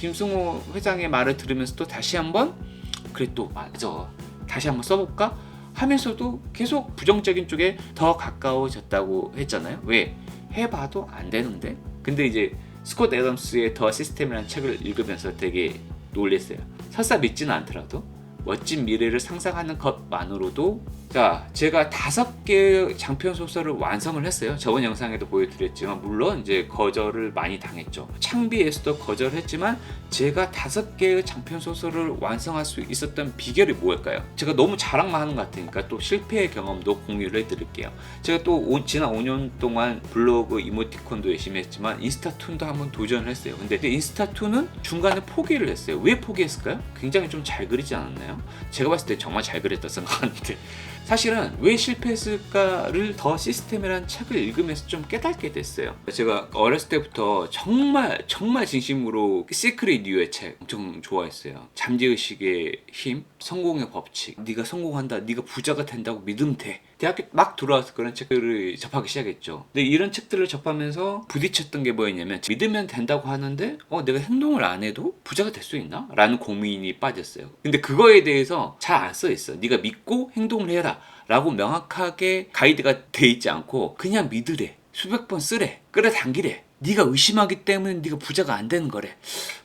김승호 회장의 말을 들으면서 또 다시 한번 그래 또 맞아 다시 한번 써볼까 하면서도 계속 부정적인 쪽에 더 가까워졌다고 했잖아요. 왜? 해봐도 안 되는데. 근데 이제 스콧 애덤스의 더 시스템이라는 책을 읽으면서 되게 놀랬어요. 설사 믿지는 않더라도 멋진 미래를 상상하는 것만으로도 자, 제가 5개의 장편 소설을 완성을 했어요. 저번 영상에도 보여드렸지만 물론 이제 거절을 많이 당했죠. 창비에서도 거절했지만 제가 5개의 장편 소설을 완성할 수 있었던 비결이 뭐일까요? 제가 너무 자랑만 하는 것 같으니까 또 실패의 경험도 공유를 해드릴게요. 제가 또 지난 5년 동안 블로그 이모티콘도 열심히 했지만 인스타툰도 한번 도전을 했어요. 근데 인스타툰은 중간에 포기를 했어요. 왜 포기했을까요? 굉장히 좀 잘 그리지 않았나요? 제가 봤을 때 정말 잘 그렸다 생각하는데 사실은 왜 실패했을까를 더 시스템이라는 책을 읽으면서 좀 깨닫게 됐어요. 제가 어렸을 때부터 정말 진심으로 시크릿 뉴의 책 엄청 좋아했어요. 잠재의식의 힘, 성공의 법칙, 네가 성공한다, 네가 부자가 된다고 믿으면 돼. 대학교 막 들어와서 그런 책들을 접하기 시작했죠. 근데 이런 책들을 접하면서 부딪혔던 게 뭐였냐면 믿으면 된다고 하는데 내가 행동을 안 해도 부자가 될 수 있나? 라는 고민이 빠졌어요. 근데 그거에 대해서 잘 안 써 있어. 네가 믿고 행동을 해라 라고 명확하게 가이드가 돼 있지 않고 그냥 믿으래, 수백 번 쓰래, 끌어당기래. 네가 의심하기 때문에 네가 부자가 안 되는 거래.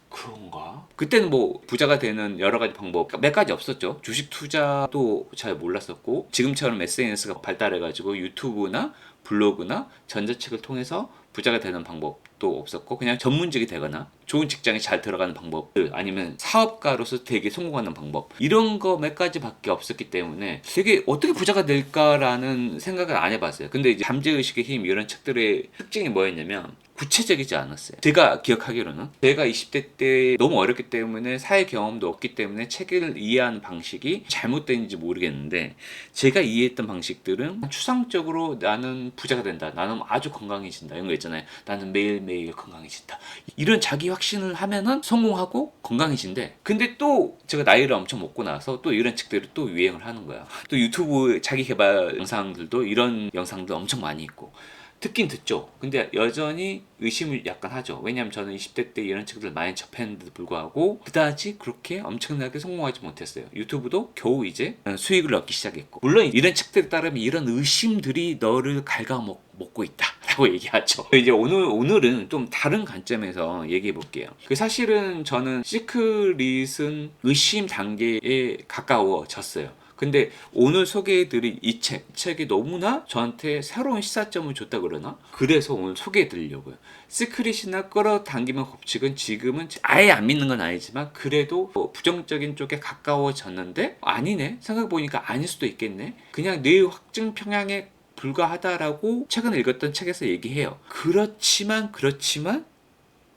그런가? 그때는 뭐 부자가 되는 여러 가지 방법 몇 가지 없었죠. 주식 투자도 잘 몰랐었고 지금처럼 SNS가 발달해가지고 유튜브나 블로그나 전자책을 통해서 부자가 되는 방법도 없었고 그냥 전문직이 되거나 좋은 직장에 잘 들어가는 방법들 아니면 사업가로서 되게 성공하는 방법 이런 거 몇 가지밖에 없었기 때문에 되게 어떻게 부자가 될까라는 생각을 안 해봤어요. 근데 이제 잠재의식의 힘 이런 책들의 특징이 뭐였냐면 구체적이지 않았어요. 제가 기억하기로는 제가 20대 때 너무 어렸기 때문에 사회 경험도 없기 때문에 책을 이해하는 방식이 잘못된지 모르겠는데 제가 이해했던 방식들은 추상적으로 나는 부자가 된다, 나는 아주 건강해진다 이런 거 있잖아요. 나는 매일매일 건강해진다 이런 자기 확신을 하면은 성공하고 건강해진대. 근데 또 제가 나이를 엄청 먹고 나서 또 이런 책들이 또 유행을 하는 거야. 또 유튜브 자기 개발 영상들도 이런 영상들 엄청 많이 있고 듣긴 듣죠. 근데 여전히 의심을 약간 하죠. 왜냐하면 저는 20대 때 이런 책들을 많이 접했는데도 불구하고 그다지 그렇게 엄청나게 성공하지 못했어요. 유튜브도 겨우 이제 수익을 얻기 시작했고 물론 이런 책들에 따르면 이런 의심들이 너를 갉아먹고 있다 라고 얘기하죠. 이제 오늘은 좀 다른 관점에서 얘기해 볼게요. 사실은 저는 시크릿은 의심 단계에 가까워졌어요. 근데 오늘 소개해드릴 이 책이 너무나 저한테 새로운 시사점을 줬다 그러나? 그래서 오늘 소개해드리려고요. 시크릿이나 끌어당기는 법칙은 지금은 아예 안 믿는 건 아니지만 그래도 부정적인 쪽에 가까워졌는데 아니네? 생각해보니까 아닐 수도 있겠네? 그냥 뇌 확증 평양에 불과하다라고 최근에 읽었던 책에서 얘기해요. 그렇지만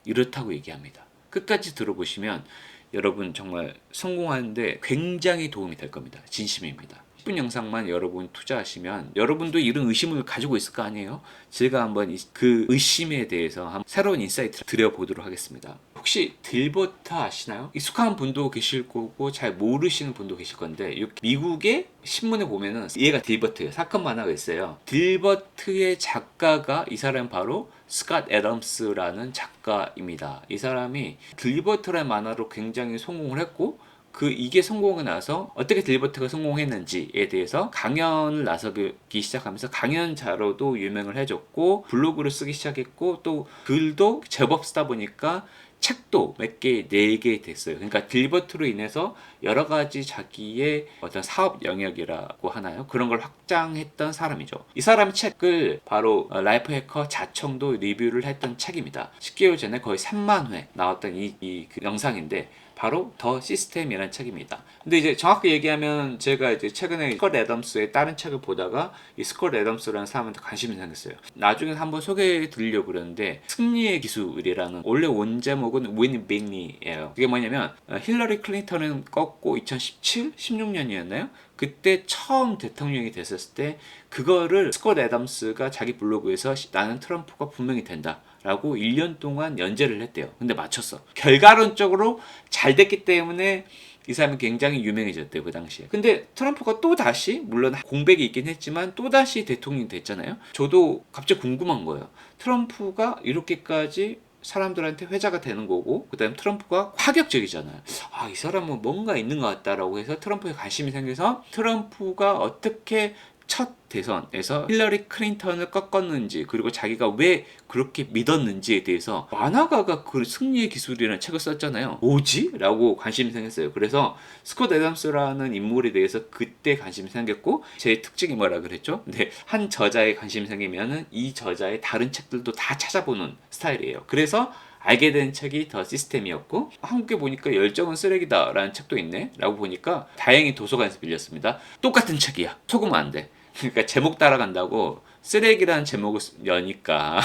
이렇다고 얘기합니다. 끝까지 들어보시면 여러분 정말 성공하는데 굉장히 도움이 될 겁니다. 진심입니다. 10분 영상만 여러분 투자하시면 여러분도 이런 의심을 가지고 있을 거 아니에요? 제가 한번 그 의심에 대해서 한번 새로운 인사이트를 드려보도록 하겠습니다. 혹시 딜버트 아시나요? 익숙한 분도 계실 거고 잘 모르시는 분도 계실 건데 미국의 신문에 보면은 얘가 딜버트예요. 사건 만화가 있어요. 딜버트의 작가가 이 사람 바로 스캇 애덤스라는 작가입니다. 이 사람이 딜버트라는 만화로 굉장히 성공을 했고 이게 성공하고 나서 어떻게 딜버트가 성공했는지에 대해서 강연을 나서기 시작하면서 강연자로도 유명을 해줬고 블로그를 쓰기 시작했고 또 글도 제법 쓰다 보니까 책도 몇 개 내게 됐어요. 그러니까 딜버트로 인해서 여러 가지 자기의 어떤 사업 영역이라고 하나요? 그런 걸 확장했던 사람이죠. 이 사람의 책을 바로 라이프 해커 자청도 리뷰를 했던 책입니다. 10개월 전에 거의 3만 회 나왔던 그 영상인데 바로 더 시스템이라는 책입니다. 근데 이제 정확히 얘기하면 제가 이제 최근에 스콧 애덤스의 다른 책을 보다가 이 스콧 애덤스라는 사람한테 관심이 생겼어요. 나중에 한번 소개해 드리려고 그러는데 승리의 기술이라는 원래 원제목은 윈 빅리예요. 그게 뭐냐면 힐러리 클린턴은 꺾고 2017, 16년이었나요? 그때 처음 대통령이 됐었을 때 그거를 스콧 애덤스가 자기 블로그에서 나는 트럼프가 분명히 된다 라고 1년 동안 연재를 했대요. 근데 맞췄어. 결과론적으로 잘 됐기 때문에 이 사람이 굉장히 유명해졌대요, 그 당시에. 근데 트럼프가 또 다시 물론 공백이 있긴 했지만 또 다시 대통령이 됐잖아요. 저도 갑자기 궁금한 거예요. 트럼프가 이렇게까지 사람들한테 회자가 되는 거고, 그다음 트럼프가 파격적이잖아요. 아, 이 사람은 뭔가 있는 것 같다라고 해서 트럼프에 관심이 생겨서 트럼프가 어떻게 첫 대선에서 힐러리 클린턴을 꺾었는지, 그리고 자기가 왜 그렇게 믿었는지에 대해서 만화가가 그 승리의 기술이라는 책을 썼잖아요. 뭐지? 라고 관심이 생겼어요. 그래서 스콧 애덤스라는 인물에 대해서 그때 관심이 생겼고, 제 특징이 뭐라 그랬죠? 근데 한 저자에 관심이 생기면은 이 저자의 다른 책들도 다 찾아보는 스타일이에요. 그래서 알게 된 책이 더 시스템이었고, 한국에 보니까 열정은 쓰레기다 라는 책도 있네 라고 보니까 다행히 도서관에서 빌렸습니다. 똑같은 책이야. 속으면 안 돼. 그러니까 제목 따라간다고 쓰레기라는 제목을 여니까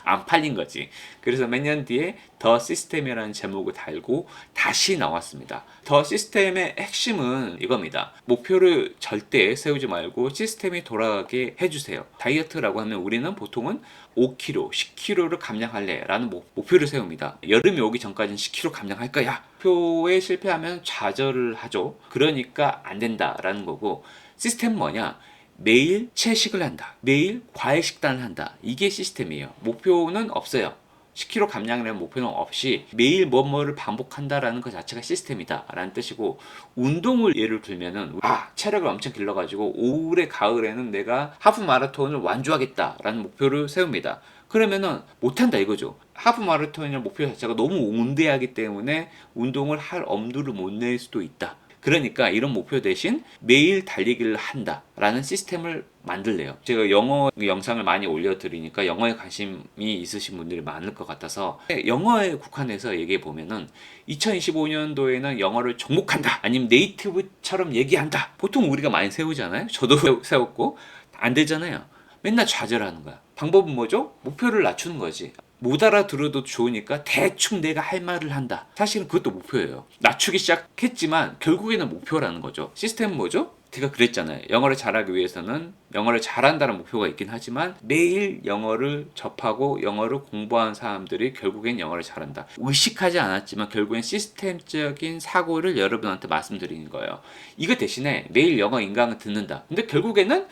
안 팔린 거지. 그래서 몇 년 뒤에 더 시스템이라는 제목을 달고 다시 나왔습니다. 더 시스템의 핵심은 이겁니다. 목표를 절대 세우지 말고 시스템이 돌아가게 해주세요. 다이어트라고 하면 우리는 보통은 5kg, 10kg를 감량할래 라는 목표를 세웁니다. 여름이 오기 전까지는 10kg 감량할 거야. 목표에 실패하면 좌절을 하죠. 그러니까 안 된다라는 거고, 시스템은 뭐냐? 매일 채식을 한다. 매일 과일 식단을 한다. 이게 시스템이에요. 목표는 없어요. 10kg 감량이라는 목표는 없이 매일 뭐뭐를 반복한다라는 것 자체가 시스템이다 라는 뜻이고, 운동을 예를 들면은 체력을 엄청 길러가지고 올해 가을에는 내가 하프 마라톤을 완주하겠다 라는 목표를 세웁니다. 그러면은 못한다 이거죠. 하프 마라톤이라는 목표 자체가 너무 온대하기 때문에 운동을 할 엄두를 못 낼 수도 있다. 그러니까 이런 목표 대신 매일 달리기를 한다라는 시스템을 만들래요. 제가 영어 영상을 많이 올려드리니까 영어에 관심이 있으신 분들이 많을 것 같아서 영어에 국한해서 얘기해 보면은 2025년도에는 영어를 정복한다, 아니면 네이티브처럼 얘기한다. 보통 우리가 많이 세우잖아요. 저도 세웠고 안 되잖아요. 맨날 좌절하는 거야. 방법은 뭐죠? 목표를 낮추는 거지. 못 알아들어도 좋으니까 대충 내가 할 말을 한다. 사실은 그것도 목표예요. 낮추기 시작했지만 결국에는 목표라는 거죠. 시스템은 뭐죠? 제가 그랬잖아요. 영어를 잘하기 위해서는 영어를 잘한다는 목표가 있긴 하지만 매일 영어를 접하고 영어를 공부한 사람들이 결국엔 영어를 잘한다. 의식하지 않았지만 결국엔 시스템적인 사고를 여러분한테 말씀드리는 거예요. 이거 대신에 매일 영어 인강을 듣는다. 근데 결국에는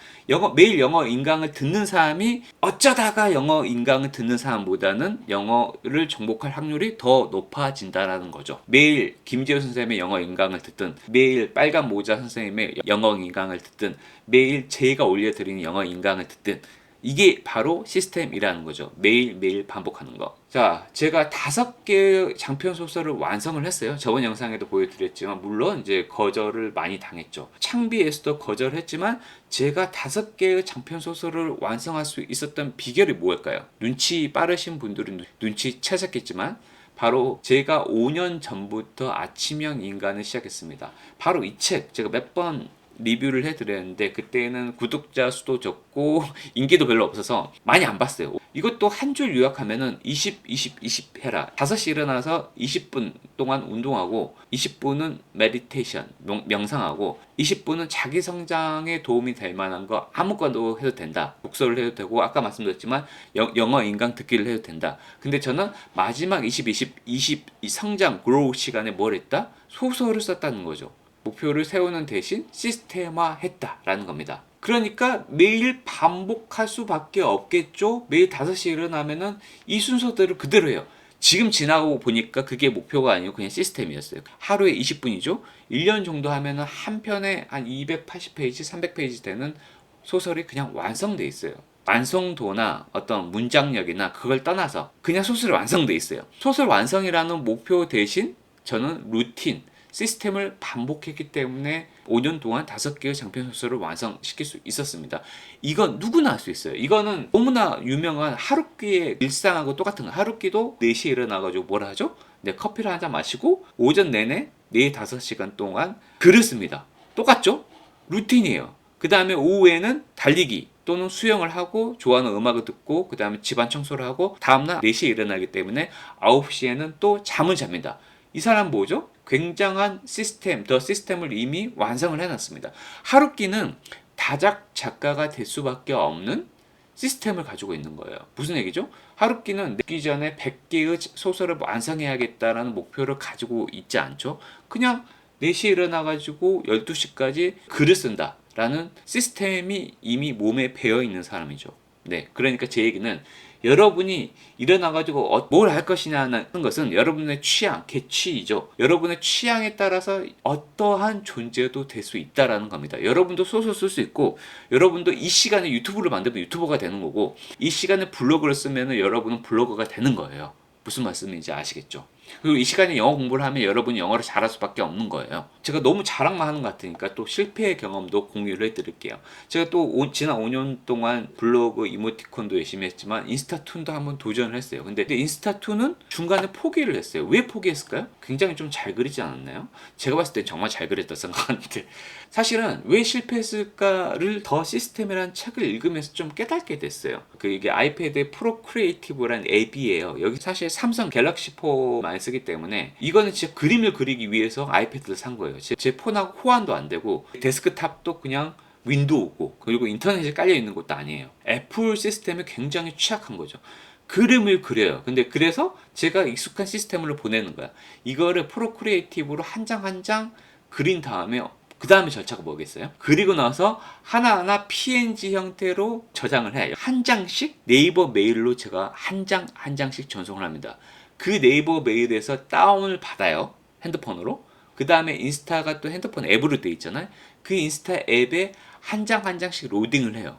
매일 영어 인강을 듣는 사람이 어쩌다가 영어 인강을 듣는 사람보다는 영어를 정복할 확률이 더 높아진다라는 거죠. 매일 김재호 선생님의 영어 인강을 듣든, 매일 빨간 모자 선생님의 영어 인강을 듣든, 매일 제가 올려드리는 영어 인강을 듣든, 이게 바로 시스템이라는 거죠. 매일매일 반복하는 거. 자, 제가 5개의 장편 소설을 완성을 했어요. 저번 영상에도 보여드렸지만 물론 이제 거절을 많이 당했죠. 창비에서도 거절했지만 제가 5개의 장편 소설을 완성할 수 있었던 비결이 뭘까요? 눈치 빠르신 분들은 눈치채셨겠지만 바로 제가 5년 전부터 아침형 인간을 시작했습니다. 바로 이 책 제가 몇 번 리뷰를 해드렸는데 그때는 구독자 수도 적고 인기도 별로 없어서 많이 안 봤어요. 이것도 한 줄 요약하면은 20, 20, 20 해라. 5시 일어나서 20분 동안 운동하고 20분은 메디테이션, 명상하고 20분은 자기 성장에 도움이 될 만한 거 아무거나 해도 된다. 독서를 해도 되고 아까 말씀드렸지만 영어 인강 듣기를 해도 된다. 근데 저는 마지막 20, 20 성장, 그로우 시간에 뭘 했다? 소설을 썼다는 거죠. 목표를 세우는 대신 시스템화했다라는 겁니다. 그러니까 매일 반복할 수밖에 없겠죠. 매일 5시에 일어나면은 이 순서대로 그대로 해요. 지금 지나고 보니까 그게 목표가 아니고 그냥 시스템이었어요. 하루에 20분이죠. 1년 정도 하면은 한 편에 한 280페이지, 300페이지 되는 소설이 그냥 완성돼 있어요. 완성도나 어떤 문장력이나 그걸 떠나서 그냥 소설이 완성돼 있어요. 소설 완성이라는 목표 대신 저는 루틴, 시스템을 반복했기 때문에 5년 동안 5개의 장편 소설을 완성시킬 수 있었습니다. 이건 누구나 할 수 있어요. 이거는 너무나 유명한 하루키의 일상하고 똑같은 거예요. 하루키도 4시에 일어나가지고 뭘 하죠? 네, 커피를 한 잔 마시고 오전 내내 4-5시간 동안 글을 씁니다. 똑같죠? 루틴이에요. 그 다음에 오후에는 달리기 또는 수영을 하고 좋아하는 음악을 듣고 그 다음에 집안 청소를 하고 다음날 4시에 일어나기 때문에 9시에는 또 잠을 잡니다. 이 사람 뭐죠? 굉장한 시스템, 더 시스템을 이미 완성을 해놨습니다. 하루키는 다작 작가가 될 수밖에 없는 시스템을 가지고 있는 거예요. 무슨 얘기죠? 하루키는 내기 전에 100개의 소설을 완성해야겠다라는 목표를 가지고 있지 않죠. 그냥 4시에 일어나가지고 12시까지 글을 쓴다라는 시스템이 이미 몸에 배어 있는 사람이죠. 네, 그러니까 제 얘기는 여러분이 일어나가지고 뭘 할 것이냐는 것은 여러분의 취향, 개취이죠. 여러분의 취향에 따라서 어떠한 존재도 될 수 있다라는 겁니다. 여러분도 소설 쓸 수 있고, 여러분도 이 시간에 유튜브를 만들면 유튜버가 되는 거고, 이 시간에 블로그를 쓰면 여러분은 블로거가 되는 거예요. 무슨 말씀인지 아시겠죠? 그리고 이 시간에 영어 공부를 하면 여러분이 영어를 잘할 수밖에 없는 거예요. 제가 너무 자랑만 하는 것 같으니까 또 실패의 경험도 공유를 해드릴게요. 제가 또 지난 5년 동안 블로그 이모티콘도 열심히 했지만 인스타툰도 한번 도전을 했어요. 근데 인스타툰은 중간에 포기를 했어요. 왜 포기했을까요? 굉장히 좀 잘 그리지 않았나요? 제가 봤을 때 정말 잘 그렸다 생각하는데, 사실은 왜 실패했을까를 더 시스템이라는 책을 읽으면서 좀 깨닫게 됐어요. 이게 아이패드의 프로크리에이티브라는 앱이에요. 여기 사실 삼성 갤럭시 4 많이 쓰기 때문에 이거는 진짜 그림을 그리기 위해서 아이패드를 산 거예요. 제 폰하고 호환도 안 되고 데스크탑도 그냥 윈도우고, 그리고 인터넷에 깔려 있는 것도 아니에요. 애플 시스템에 굉장히 취약한 거죠. 그림을 그려요. 근데 그래서 제가 익숙한 시스템으로 보내는 거야. 이거를 프로크리에이티브로 한 장 한 장 그린 다음에, 그 다음에 절차가 뭐겠어요? 그리고 나서 하나하나 PNG 형태로 저장을 해요. 한 장씩 네이버 메일로 제가 한 장 한 장씩 전송을 합니다. 그 네이버 메일에서 다운을 받아요. 핸드폰으로. 그 다음에 인스타가 또 핸드폰 앱으로 돼 있잖아요. 그 인스타 앱에 한 장 한 장씩 로딩을 해요.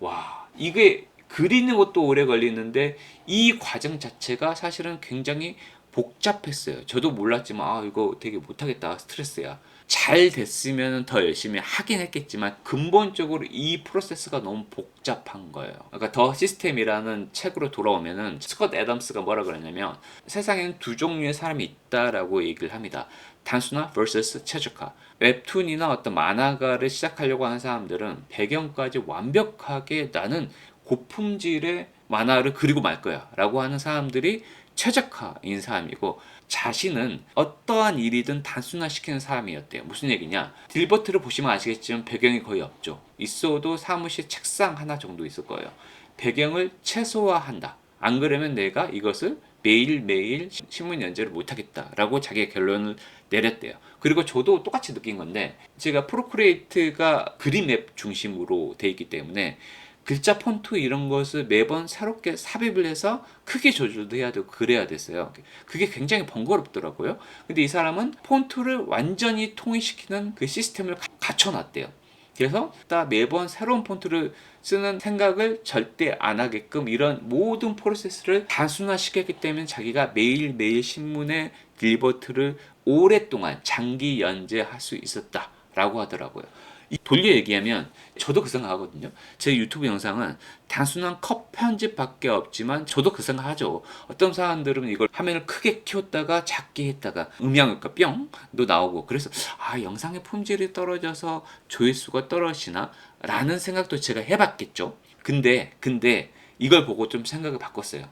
와, 이게 그리는 것도 오래 걸리는데 이 과정 자체가 사실은 굉장히 복잡했어요. 저도 몰랐지만 이거 되게 못하겠다, 스트레스야. 잘 됐으면 더 열심히 하긴 했겠지만 근본적으로 이 프로세스가 너무 복잡한 거예요. 그러니까 더 시스템이라는 책으로 돌아오면은 스콧 애덤스가 뭐라 그러냐면, 세상에는 두 종류의 사람이 있다라고 얘기를 합니다. 단순화 vs 최적화. 웹툰이나 어떤 만화가를 시작하려고 하는 사람들은 배경까지 완벽하게 나는 고품질의 만화를 그리고 말 거야 라고 하는 사람들이 최적화인 사람이고, 자신은 어떠한 일이든 단순화시키는 사람이었대요. 무슨 얘기냐? 딜버트를 보시면 아시겠지만 배경이 거의 없죠. 있어도 사무실 책상 하나 정도 있을 거예요. 배경을 최소화한다. 안 그러면 내가 이것을 매일매일 신문 연재를 못하겠다라고 자기의 결론을 내렸대요. 그리고 저도 똑같이 느낀 건데, 제가 프로크리에이트가 그림 앱 중심으로 돼 있기 때문에 글자 폰트 이런 것을 매번 새롭게 삽입을 해서 크기 조절도 해야 되고 그래야 됐어요. 그게 굉장히 번거롭더라고요. 근데 이 사람은 폰트를 완전히 통일시키는 그 시스템을 갖춰놨대요. 그래서 매번 새로운 폰트를 쓰는 생각을 절대 안 하게끔 이런 모든 프로세스를 단순화시켰기 때문에 자기가 매일매일 신문의 딜버트를 오랫동안 장기 연재할 수 있었다라고 하더라고요. 돌려 얘기하면 저도 그 생각하거든요. 제 유튜브 영상은 단순한 컷 편집밖에 없지만 저도 그 생각하죠. 어떤 사람들은 이걸 화면을 크게 키웠다가 작게 했다가 음향효과 뿅도 나오고, 그래서 영상의 품질이 떨어져서 조회수가 떨어지나 라는 생각도 제가 해봤겠죠. 근데 이걸 보고 좀 생각을 바꿨어요.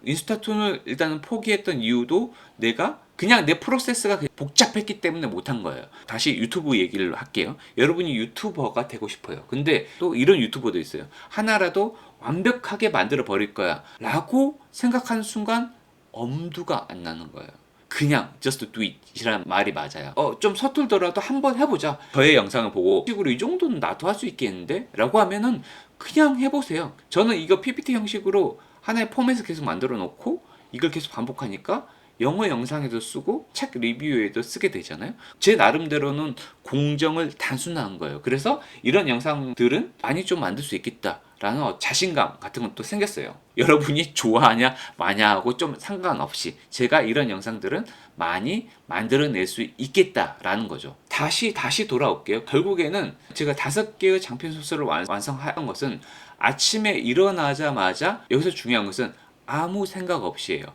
인스타툰을 일단은 포기했던 이유도 내가 그냥 내 프로세스가 복잡했기 때문에 못한 거예요. 다시 유튜브 얘기를 할게요. 여러분이 유튜버가 되고 싶어요. 근데 또 이런 유튜버도 있어요. 하나라도 완벽하게 만들어 버릴 거야 라고 생각하는 순간 엄두가 안 나는 거예요. 그냥 just do it 이란 말이 맞아요. 좀 서툴더라도 한번 해보자. 저의 영상을 보고 식으로 이 정도는 나도 할 수 있겠는데? 라고 하면은 그냥 해보세요. 저는 이거 PPT 형식으로 하나의 포맷을 계속 만들어 놓고 이걸 계속 반복하니까 영어 영상에도 쓰고 책 리뷰에도 쓰게 되잖아요. 제 나름대로는 공정을 단순화한 거예요. 그래서 이런 영상들은 많이 좀 만들 수 있겠다라는 자신감 같은 것도 생겼어요. 여러분이 좋아하냐 마냐하고 좀 상관없이 제가 이런 영상들은 많이 만들어낼 수 있겠다라는 거죠. 다시 돌아올게요. 결국에는 제가 5개의 장편 소설을 완성한 것은 아침에 일어나자마자, 여기서 중요한 것은 아무 생각 없이예요.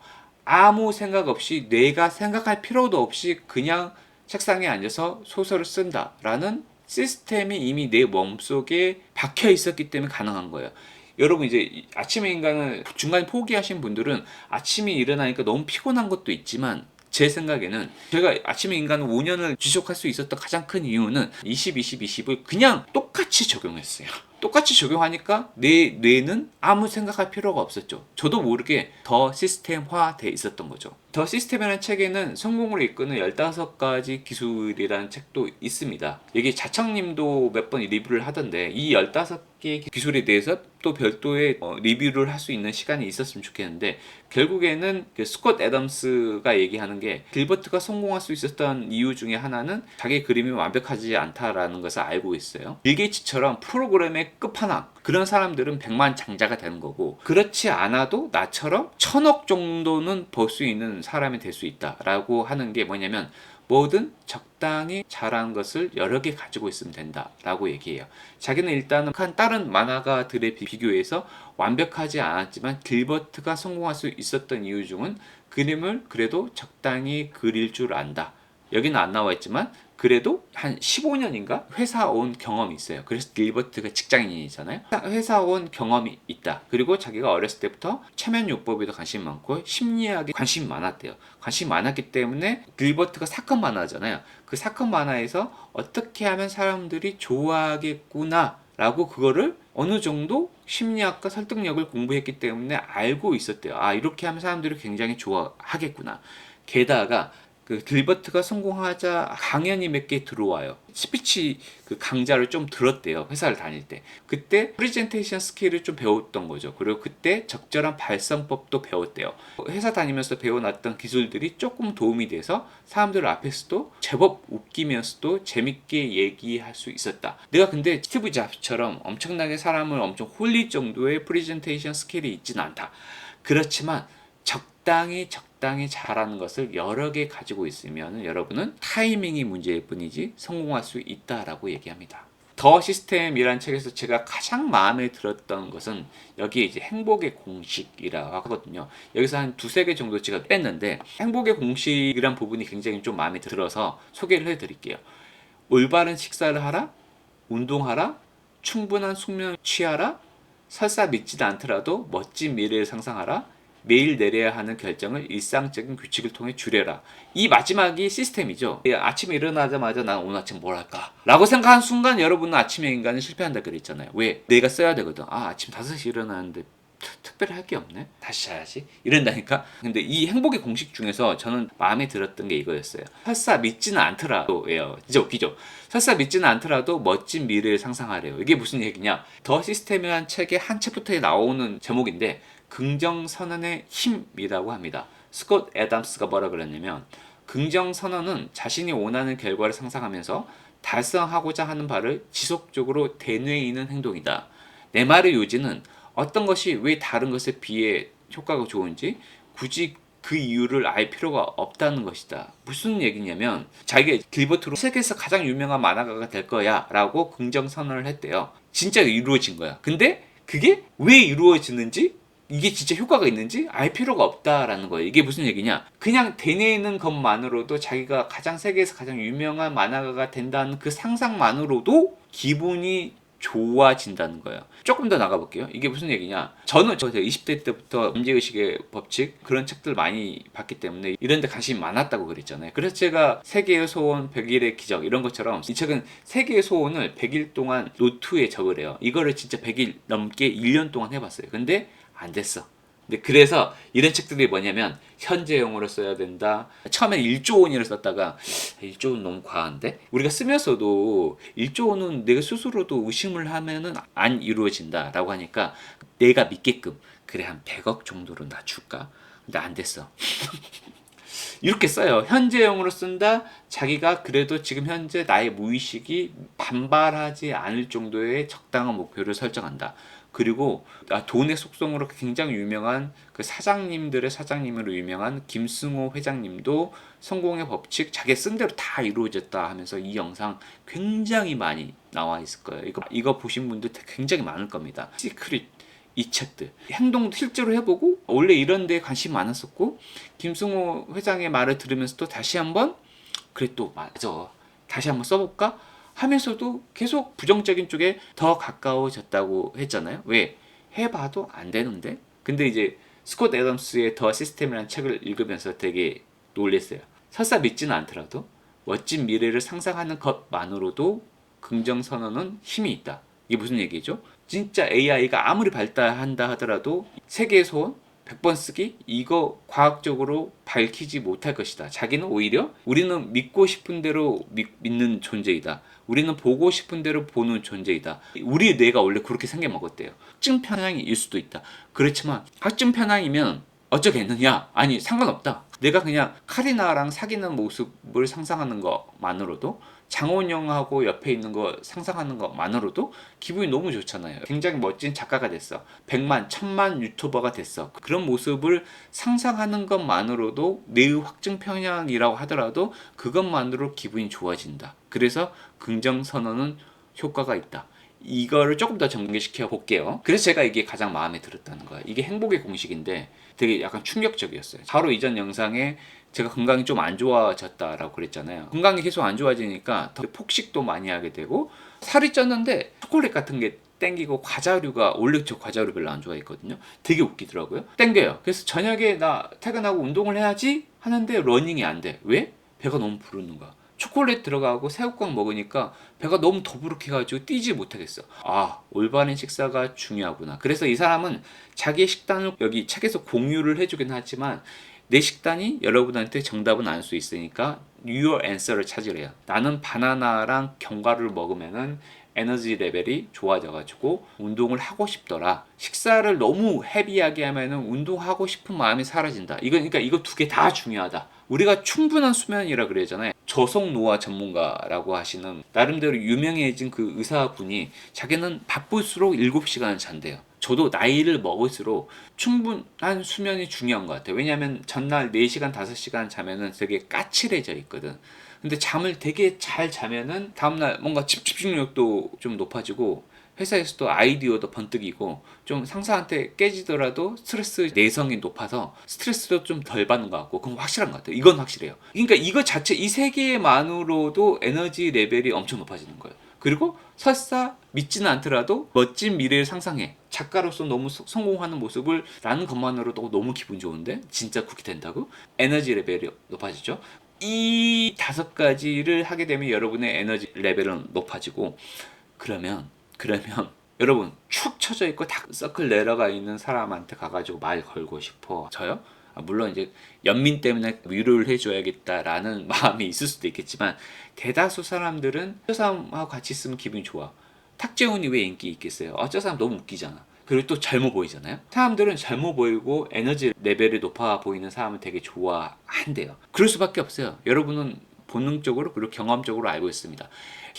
아무 생각 없이, 내가 생각할 필요도 없이 그냥 책상에 앉아서 소설을 쓴다라는 시스템이 이미 내 몸속에 박혀 있었기 때문에 가능한 거예요. 여러분, 이제 아침의 인간을 중간에 포기하신 분들은 아침에 일어나니까 너무 피곤한 것도 있지만, 제 생각에는 제가 아침의 인간을 5년을 지속할 수 있었던 가장 큰 이유는 20, 20, 20을 그냥 똑같이 적용했어요. 똑같이 적용하니까 내 뇌는 아무 생각할 필요가 없었죠. 저도 모르게 더 시스템화돼 있었던 거죠. 더 시스템이라는 책에는 성공으로 이끄는 15가지 기술이라는 책도 있습니다. 여기 자청님도 몇 번 리뷰를 하던데 이 15개의 기술에 대해서 또 별도의 리뷰를 할 수 있는 시간이 있었으면 좋겠는데, 결국에는 그 스콧 애덤스가 얘기하는 게 길버트가 성공할 수 있었던 이유 중에 하나는 자기 그림이 완벽하지 않다라는 것을 알고 있어요. 빌 게이츠처럼 프로그램의 끝판왕, 그런 사람들은 백만장자가 되는 거고, 그렇지 않아도 나처럼 1000억 정도는 벌 수 있는 사람이 될 수 있다라고 하는 게 뭐냐면, 뭐든 적당히 잘하는 것을 여러 개 가지고 있으면 된다라고 얘기해요. 자기는 일단은 다른 만화가들에 비교해서 완벽하지 않았지만 길버트가 성공할 수 있었던 이유 중은 그림을 그래도 적당히 그릴 줄 안다. 여기는 안 나와 있지만 그래도 한 15년인가 회사 온 경험이 있어요. 그래서 길버트가 직장인이잖아요. 회사 온 경험이 있다. 그리고 자기가 어렸을 때부터 체면요법에도 관심이 많고 심리학에 관심이 많았대요. 관심이 많았기 때문에 길버트가 사건 만화잖아요. 그 사건 만화에서 어떻게 하면 사람들이 좋아하겠구나 라고 그거를 어느 정도 심리학과 설득력을 공부했기 때문에 알고 있었대요. 아, 이렇게 하면 사람들이 굉장히 좋아하겠구나. 게다가 그 길버트가 성공하자 강연이 몇 개 들어와요. 스피치 그 강좌를 좀 들었대요. 회사를 다닐 때. 그때 프레젠테이션 스킬을 좀 배웠던 거죠. 그리고 그때 적절한 발성법도 배웠대요. 회사 다니면서 배워놨던 기술들이 조금 도움이 돼서 사람들 앞에서도 제법 웃기면서도 재밌게 얘기할 수 있었다. 내가 근데 스티브 잡스처럼 엄청나게 사람을 엄청 홀릴 정도의 프레젠테이션 스킬이 있진 않다. 그렇지만 적당히 잘하는 것을 여러 개 가지고 있으면 여러분은 타이밍이 문제일 뿐이지 성공할 수 있다라고 얘기합니다. 더 시스템이라는 책에서 제가 가장 마음에 들었던 것은 여기에 이제 행복의 공식이라고 하거든요. 여기서 한 두세 개 정도 제가 뺐는데, 행복의 공식이란 부분이 굉장히 좀 마음에 들어서 소개를 해드릴게요. 올바른 식사를 하라, 운동하라, 충분한 숙면 취하라, 설사 믿지도 않더라도 멋진 미래를 상상하라, 매일 내려야 하는 결정을 일상적인 규칙을 통해 줄여라. 이 마지막이 시스템이죠. 아침에 일어나자마자 난 오늘 아침 뭘 할까? 라고 생각한 순간 여러분은 아침의 인간은 실패한다 그랬잖아요. 왜? 내가 써야 되거든. 아, 아침 5시 일어나는데 특별히 할 게 없네? 다시 자야지? 이런다니까? 근데 이 행복의 공식 중에서 저는 마음에 들었던 게 이거였어요. 설사 믿지는 않더라도, 진짜 웃기죠? 설사 믿지는 않더라도 멋진 미래를 상상하래요. 이게 무슨 얘기냐? 더 시스템이라는 책의 한 챕터에 나오는 제목인데, 긍정선언의 힘이라고 합니다. 스콧 애덤스가 뭐라 그랬냐면, 긍정선언은 자신이 원하는 결과를 상상하면서 달성하고자 하는 바를 지속적으로 되뇌이는 행동이다. 내 말의 요지는 어떤 것이 왜 다른 것에 비해 효과가 좋은지 굳이 그 이유를 알 필요가 없다는 것이다. 무슨 얘기냐면, 자기가 길버트로 세계에서 가장 유명한 만화가가 될 거야 라고 긍정선언을 했대요. 진짜 이루어진 거야. 근데 그게 왜 이루어지는지, 이게 진짜 효과가 있는지 알 필요가 없다라는 거예요. 이게 무슨 얘기냐? 그냥 되뇌이는 것만으로도 자기가 세계에서 가장 유명한 만화가가 된다는 그 상상만으로도 기분이 좋아진다는 거예요. 조금 더 나가볼게요. 이게 무슨 얘기냐? 저는 20대 때부터 문제의식의 법칙 그런 책들 많이 봤기 때문에 이런 데 관심이 많았다고 그랬잖아요. 그래서 제가 세계의 소원 100일의 기적 이런 것처럼 이 책은 세계의 소원을 100일 동안 노트에 적으래요. 이거를 진짜 100일 넘게 1년 동안 해봤어요. 근데 안 됐어. 근데 그래서 이런 책들이 뭐냐면, 현재형으로 써야 된다. 처음엔 1조 원이를 썼다가 1조 원 너무 과한데? 우리가 쓰면서도 1조 원은 내가 스스로도 의심을 하면은 안 이루어진다 라고 하니까 내가 믿게끔 그래 한 100억 정도로 낮출까? 근데 안 됐어. 이렇게 써요. 현재형으로 쓴다. 자기가 그래도 지금 현재 나의 무의식이 반발하지 않을 정도의 적당한 목표를 설정한다. 그리고 돈의 속성으로 굉장히 유명한 그 사장님들의 사장님으로 유명한 김승호 회장님도 성공의 법칙 자기 쓴 대로 다 이루어졌다 하면서 이 영상 굉장히 많이 나와 있을 거예요. 이거 보신 분들 굉장히 많을 겁니다. 시크릿 이 책들 행동도 실제로 해보고 원래 이런 데에 관심이 많았었고, 김승호 회장의 말을 들으면서도 다시 한번 그래 또 맞아 다시 한번 써볼까 하면서도 계속 부정적인 쪽에 더 가까워졌다고 했잖아요. 왜? 해봐도 안 되는데? 근데 이제 스콧 애덤스의 더 시스템이라는 책을 읽으면서 되게 놀랬어요. 설사 믿지는 않더라도 멋진 미래를 상상하는 것만으로도 긍정선언은 힘이 있다. 이게 무슨 얘기죠? 진짜 AI가 아무리 발달한다 하더라도 세계의 소원 100번 쓰기 이거 과학적으로 밝히지 못할 것이다. 자기는 오히려 우리는 믿고 싶은 대로 믿는 존재이다. 우리는 보고 싶은 대로 보는 존재이다. 우리 뇌가 원래 그렇게 생겨먹었대요. 확증 편향일 수도 있다. 그렇지만 확증 편향이면 어쩌겠느냐? 아니 상관없다. 내가 그냥 카리나랑 사귀는 모습을 상상하는 것만으로도 장원영하고 옆에 있는 거 상상하는 것만으로도 기분이 너무 좋잖아요. 굉장히 멋진 작가가 됐어. 100만, 1000만 유튜버가 됐어. 그런 모습을 상상하는 것만으로도 내의 확증 편향이라고 하더라도 그것만으로 기분이 좋아진다. 그래서 긍정 선언은 효과가 있다. 이거를 조금 더 전개시켜 볼게요. 그래서 제가 이게 가장 마음에 들었다는 거예요. 이게 행복의 공식인데 되게 약간 충격적이었어요. 바로 이전 영상에 제가 건강이 좀 안 좋아졌다라고 그랬잖아요. 건강이 계속 안 좋아지니까 더 폭식도 많이 하게 되고 살이 쪘는데 초콜릿 같은 게 땡기고 과자류가 원래 저 과자류 별로 안 좋아했거든요. 되게 웃기더라고요. 땡겨요. 그래서 저녁에 나 퇴근하고 운동을 해야지 하는데 러닝이 안 돼. 왜? 배가 너무 부르는 거야. 초콜릿 들어가고 새우깡 먹으니까 배가 너무 더부룩해가지고 뛰지 못하겠어. 아, 올바른 식사가 중요하구나. 그래서 이 사람은 자기의 식단을 여기 책에서 공유를 해주긴 하지만 내 식단이 여러분한테 정답은 알 수 있으니까 your answer를 찾으래요. 나는 바나나랑 견과류를 먹으면은 에너지 레벨이 좋아져가지고 운동을 하고 싶더라. 식사를 너무 헤비하게 하면은 운동하고 싶은 마음이 사라진다. 그러니까 이거 두 개 다 중요하다. 우리가 충분한 수면이라 그러잖아요. 저속노화 전문가라고 하시는 나름대로 유명해진 그 의사분이 자기는 바쁠수록 7시간을 잔대요. 저도 나이를 먹을수록 충분한 수면이 중요한 것 같아요. 왜냐하면 전날 4시간, 5시간 자면은 되게 까칠해져 있거든. 근데 잠을 되게 잘 자면은 다음날 뭔가 집중력도 좀 높아지고 회사에서도 아이디어도 번뜩이고 좀 상사한테 깨지더라도 스트레스 내성이 높아서 스트레스도 좀 덜 받는 것 같고 그건 확실한 것 같아요. 이건 확실해요. 그러니까 이거 자체 이 세 개만으로도 에너지 레벨이 엄청 높아지는 거예요. 그리고 설사 믿지는 않더라도 멋진 미래를 상상해. 작가로서 너무 성공하는 모습을 라는 것만으로도 너무 기분 좋은데 진짜 그렇게 된다고? 에너지 레벨이 높아지죠. 이 5가지를 하게 되면 여러분의 에너지 레벨은 높아지고 그러면 여러분 축 처져 있고 다크서클 내려가 있는 사람한테 가가지고 말 걸고 싶어. 저요? 물론 이제 연민 때문에 위로를 해줘야겠다라는 마음이 있을 수도 있겠지만 대다수 사람들은 저 사람하고 같이 있으면 기분이 좋아. 탁재훈이 왜 인기 있겠어요? 저 사람 너무 웃기잖아. 그리고 또 젊어 보이잖아요. 사람들은 젊어 보이고 에너지 레벨이 높아 보이는 사람을 되게 좋아한대요. 그럴 수밖에 없어요. 여러분은 본능적으로 그리고 경험적으로 알고 있습니다.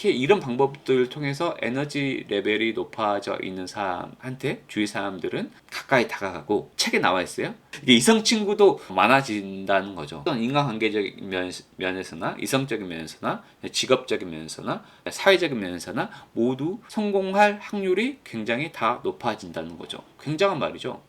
이런 방법들을 통해서 에너지 레벨이 높아져 있는 사람한테 주위 사람들은 가까이 다가가고 책에 나와 있어요. 이게 이성 친구도 많아진다는 거죠. 어떤 인간관계적인 면에서나 이성적인 면에서나 직업적인 면에서나 사회적인 면에서나 모두 성공할 확률이 굉장히 다 높아진다는 거죠. 굉장한 말이죠.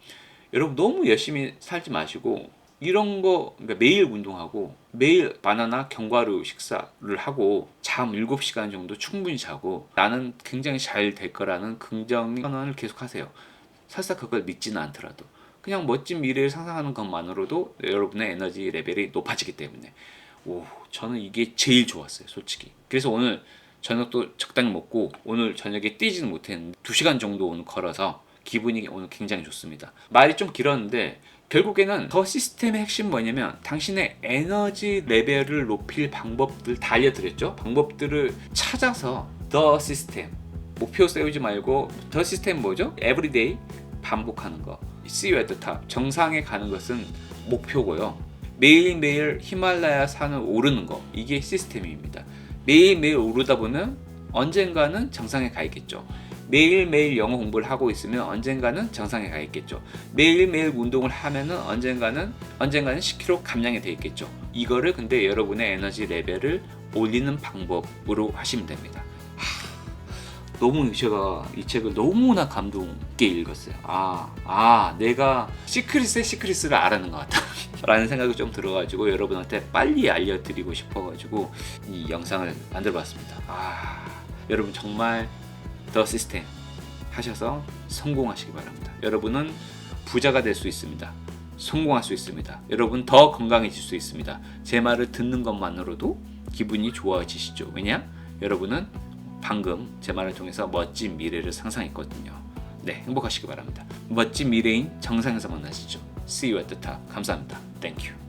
여러분 너무 열심히 살지 마시고 이런 거 그러니까 매일 운동하고 매일 바나나 견과류 식사를 하고 잠 7시간 정도 충분히 자고 나는 굉장히 잘 될 거라는 긍정 선언을 계속 하세요. 설사 그걸 믿지는 않더라도 그냥 멋진 미래를 상상하는 것만으로도 여러분의 에너지 레벨이 높아지기 때문에 저는 이게 제일 좋았어요, 솔직히. 그래서 오늘 저녁도 적당히 먹고 오늘 저녁에 뛰지는 못했는데 2시간 정도 오늘 걸어서 기분이 오늘 굉장히 좋습니다. 말이 좀 길었는데 결국에는 더 시스템의 핵심 뭐냐면 당신의 에너지 레벨을 높일 방법들 다 알려드렸죠. 방법들을 찾아서 더 시스템 목표 세우지 말고 더 시스템 뭐죠? 에브리데이 반복하는 거. See you at the top. 정상에 가는 것은 목표고요. 매일매일 히말라야 산을 오르는 거 이게 시스템입니다. 매일매일 오르다 보면 언젠가는 정상에 가 있겠죠. 매일매일 영어 공부를 하고 있으면 언젠가는 정상에 가 있겠죠. 매일매일 운동을 하면은 언젠가는 10kg 감량이 돼 있겠죠. 이거를 근데 여러분의 에너지 레벨을 올리는 방법으로 하시면 됩니다. 너무 제가 이 책을 너무나 감동 있게 읽었어요. 내가 시크릿을 알아낸 것 같다 라는 생각이 좀 들어가지고 여러분한테 빨리 알려드리고 싶어가지고 이 영상을 만들어봤습니다. 여러분 정말 더 시스템 하셔서 성공하시기 바랍니다. 여러분은 부자가 될 수 있습니다. 성공할 수 있습니다. 여러분 더 건강해질 수 있습니다. 제 말을 듣는 것만으로도 기분이 좋아지시죠. 왜냐? 여러분은 방금 제 말을 통해서 멋진 미래를 상상했거든요. 네, 행복하시기 바랍니다. 멋진 미래인 정상에서 만나시죠. See you at the top. 감사합니다. Thank you.